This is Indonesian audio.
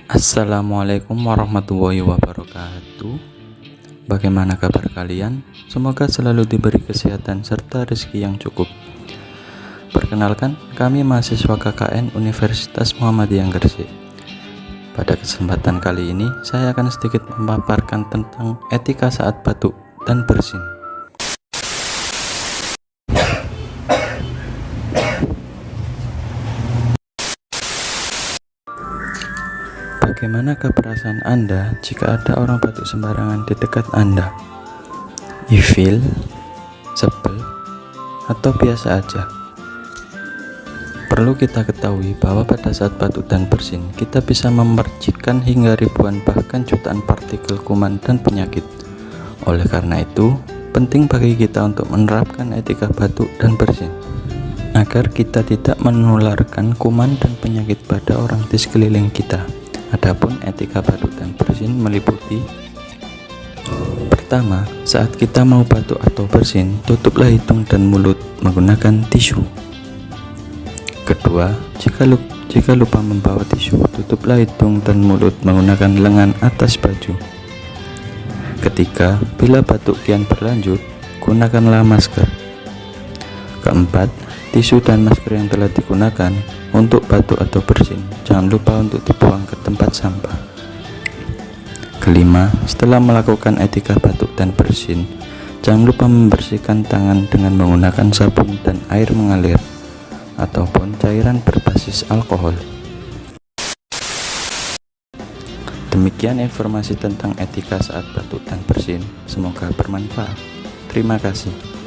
Assalamualaikum warahmatullahi wabarakatuh. Bagaimana kabar kalian? Semoga selalu diberi kesehatan serta rezeki yang cukup. Perkenalkan, kami mahasiswa KKN Universitas Muhammadiyah Gresik. Pada kesempatan kali ini, saya akan sedikit memaparkan tentang etika saat batuk dan bersin. Bagaimanakah perasaan Anda jika ada orang batuk sembarangan di dekat Anda? Ilfil, sebel, atau biasa aja? Perlu kita ketahui bahwa pada saat batuk dan bersin, kita bisa memercikkan hingga ribuan bahkan jutaan partikel kuman dan penyakit. Oleh karena itu, penting bagi kita untuk menerapkan etika batuk dan bersin, agar kita tidak menularkan kuman dan penyakit pada orang di sekeliling kita. Adapun etika batuk dan bersin meliputi: pertama, saat kita mau batuk atau bersin, tutuplah hidung dan mulut menggunakan tisu. Kedua, jika lupa membawa tisu, tutuplah hidung dan mulut menggunakan lengan atas baju. Ketiga, bila batuk kian berlanjut, gunakanlah masker. Keempat, tisu dan masker yang telah digunakan untuk batuk atau bersin jangan lupa untuk dibuang ke tempat sampah. Kelima, setelah melakukan etika batuk dan bersin, jangan lupa membersihkan tangan dengan menggunakan sabun dan air mengalir ataupun cairan berbasis alkohol. Demikian informasi tentang etika saat batuk dan bersin. Semoga bermanfaat. Terima kasih.